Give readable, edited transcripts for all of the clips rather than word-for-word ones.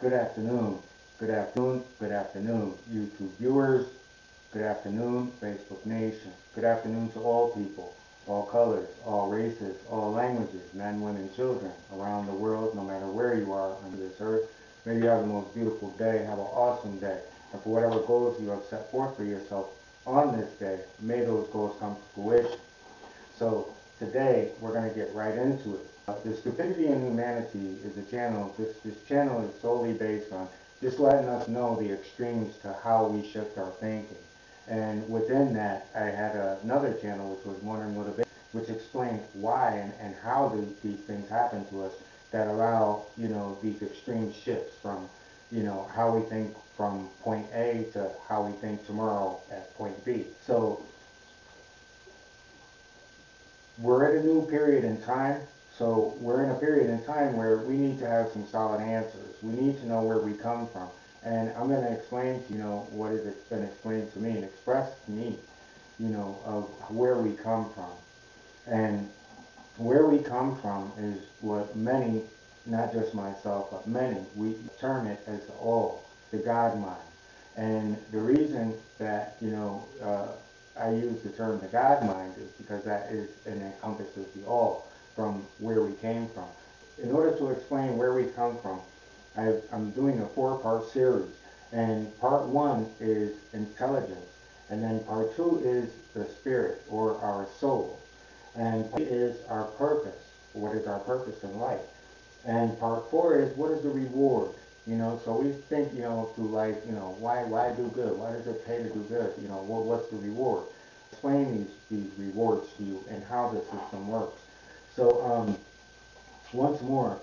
Good afternoon. Good afternoon. Good afternoon, YouTube viewers. Good afternoon, Facebook Nation. Good afternoon to all people, all colors, all races, all languages, men, women, children, around the world, no matter where you are on this earth. May you have the most beautiful day, have an awesome day, and for whatever goals you have set forth for yourself on this day, may those goals come to fruition. So today we're going to get right into it. The Stupidity and Humanity is a channel. This channel is solely based on just letting us know the extremes to how we shift our thinking. And within that, I had another channel which was Modern Motivation, which explained why and how these things happen to us that allow, these extreme shifts from, how we think from point A to how we think tomorrow at point B. So we're at a new period in time. So we're in a period in time where we need to have some solid answers. We need to know where we come from. And I'm going to explain to you, what has been explained to me and expressed to me, of where we come from. And where we come from is what many, not just myself, but many, we term it as the all, the God mind. And the reason that, I use the term the God mind is because that is and encompasses the all from where we came from. In order to explain where we come from, I'm doing a 4-part series, and part 1 is intelligence, and then part 2 is the spirit or our soul, and part 3 is our purpose. What is our purpose in life? And part 4 is what is the reward? So we think, through life, why do good? Why does it pay to do good? What's the reward? Explain these rewards to you and how the system works. So once more,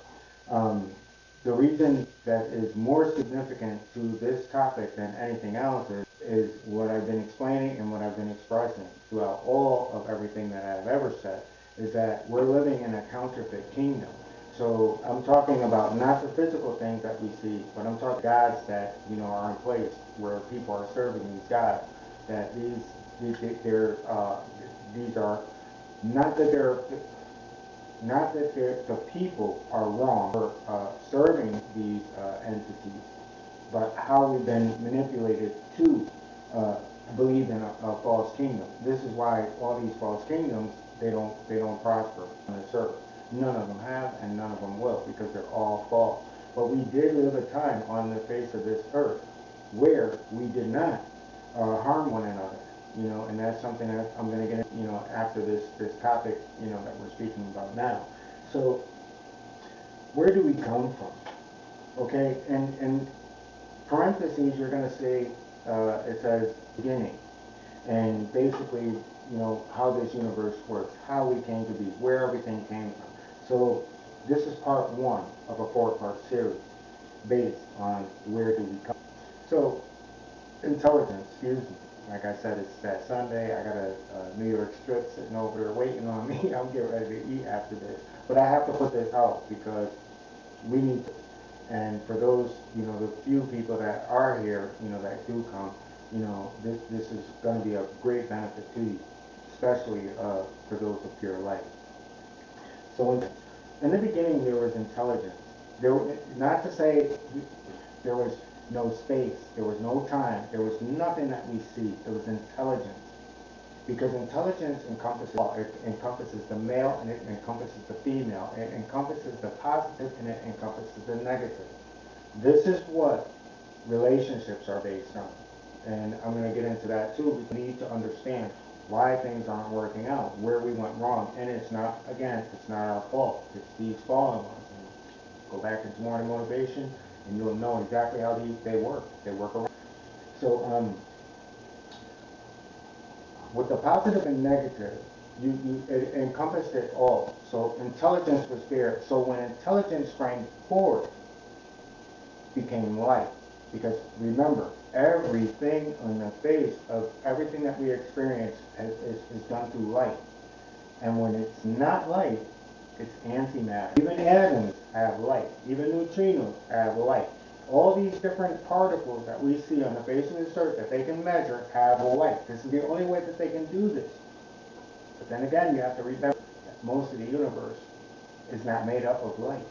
the reason that is more significant to this topic than anything else is what I've been explaining and what I've been expressing throughout all of everything that I've ever said, is that we're living in a counterfeit kingdom. So I'm talking about not the physical things that we see, but I'm talking gods that are in place where people are serving these gods. That these are not that the people are wrong for serving these entities, but how we've been manipulated to believe in a false kingdom. This is why all these false kingdoms they don't prosper on this earth. None of them have, and none of them will, because they're all false. But we did live a time on the face of this earth where we did not harm one another, and that's something that I'm going to get into, after this topic, that we're speaking about now. So, where do we come from? Okay, and in parentheses, you're going to see it says beginning, and basically, how this universe works, how we came to be, where everything came from. So this is part 1 of a 4-part series based on where do we come. So intelligence, excuse me. Like I said, it's that Sunday. I got a New York strip sitting over there waiting on me. I'm getting ready to eat after this. But I have to put this out because we need to. And for those, the few people that are here, that do come, this is going to be a great benefit to you, especially for those of pure light. So in the beginning, there was intelligence. Not to say there was no space, there was no time, there was nothing that we see. It was intelligence. Because intelligence encompasses all. It encompasses the male and it encompasses the female. It encompasses the positive and it encompasses the negative. This is what relationships are based on. And I'm going to get into that too. We need to understand why things aren't working out, where we went wrong. And it's not, again, it's not our fault. It's these fallen ones. And go back into Modern Motivation and you'll know exactly how they work. They work around. So with the positive and negative, it encompassed it all. So intelligence was there. So when intelligence sprang forward, became light. Because remember, everything on the face of everything that we experience is done through light. And when it's not light, it's antimatter. Even atoms have light. Even neutrinos have light. All these different particles that we see on the face of this earth that they can measure have light. This is the only way that they can do this. But then again, you have to remember that most of the universe is not made up of light.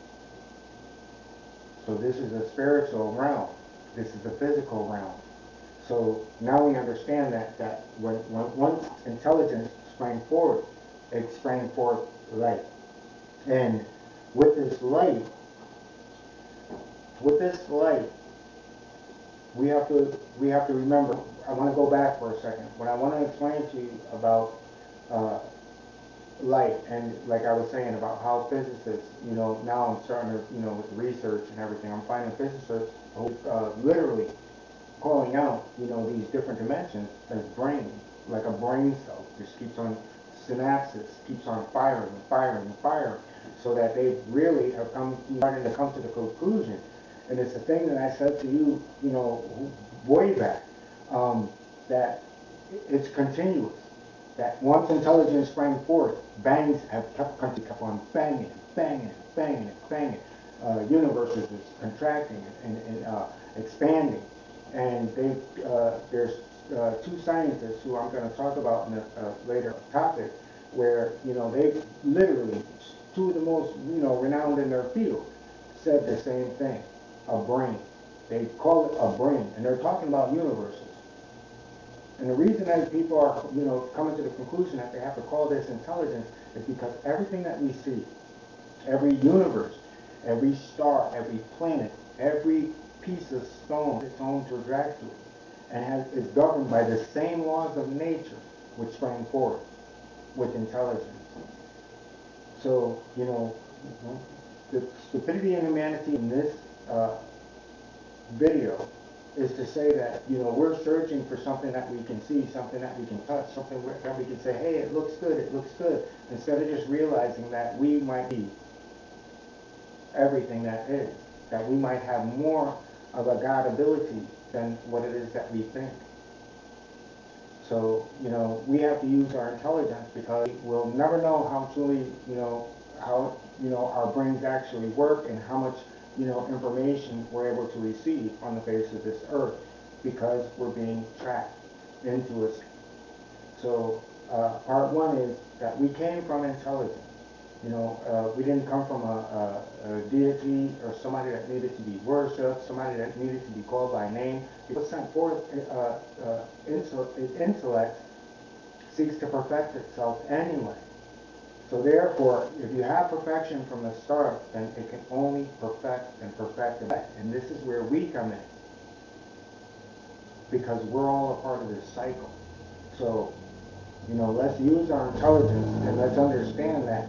So this is a spiritual realm. This is the physical realm. So now we understand that when once intelligence sprang forward, it sprang forth light. And with this light, with this light, we have to remember. I want to go back for a second. What I want to explain to you about uh, light, and like I was saying about how physicists, now I'm starting to, with the research and everything, I'm finding physicists who literally calling out, these different dimensions as brain, like a brain cell, just keeps on synapses, keeps on firing and firing and firing, so that they really have starting to come to the conclusion. And it's the thing that I said to you, way back, that it's continuous. That once intelligence sprang forth, bangs have kept on banging, banging, banging, banging. Universes is contracting and expanding. And there's two scientists who I'm going to talk about in a later topic, where they literally, two of the most renowned in their field, said the same thing: a brain. They call it a brain, and they're talking about universes. And the reason that people are coming to the conclusion that they have to call this intelligence is because everything that we see, every universe, every star, every planet, every piece of stone, its own trajectory, and is governed by the same laws of nature which sprang forth with intelligence. So, the stupidity in humanity in this video is to say that, we're searching for something that we can see, something that we can touch, something that we can say, hey, it looks good, instead of just realizing that we might be everything that is, that we might have more of a God ability than what it is that we think. So, we have to use our intelligence, because we'll never know how truly, how, our brains actually work, and how much, information we're able to receive on the face of this earth, because we're being trapped into it. So, part one is that we came from intelligence. We didn't come from a deity or somebody that needed to be worshipped, somebody that needed to be called by name. It was sent forth. Intellect seeks to perfect itself anyway. So therefore, if you have perfection from the start, then it can only perfect and perfect and perfect. And this is where we come in, because we're all a part of this cycle. So, let's use our intelligence, and let's understand that,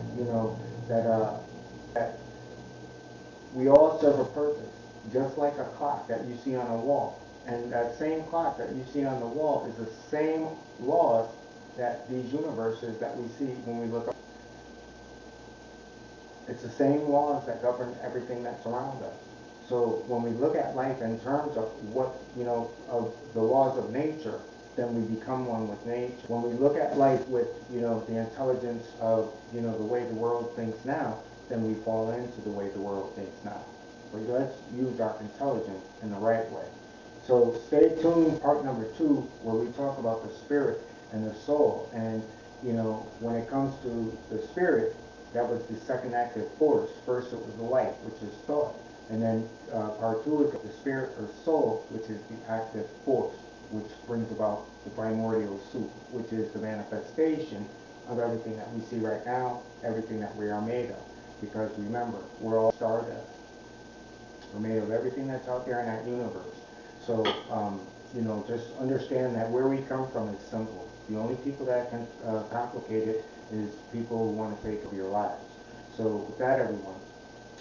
that we all serve a purpose, just like a clock that you see on a wall. And that same clock that you see on the wall is the same laws that these universes that we see when we look up. It's the same laws that govern everything that's around us. So when we look at life in terms of what, of the laws of nature, then we become one with nature. When we look at life with, the intelligence of, the way the world thinks now, then we fall into the way the world thinks now. But let's use our intelligence in the right way. So stay tuned, part number 2, where we talk about the spirit and the soul. And, when it comes to the spirit, that was the second active force. First it was the light, which is thought. And then part 2 is the spirit or soul, which is the active force, which brings about the primordial soup, which is the manifestation of everything that we see right now, everything that we are made of. Because remember, we're all stardust. We're made of everything that's out there in that universe. So, just understand that where we come from is simple. The only people that can complicate it is people who want to take over your lives. So with that, everyone,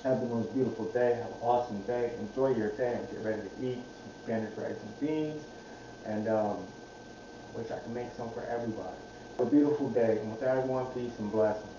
have the most beautiful day. Have an awesome day. Enjoy your day and get ready to eat some Spanish rice and beans. And wish I could make some for everybody. Have a beautiful day. And with that, everyone, peace and blessings.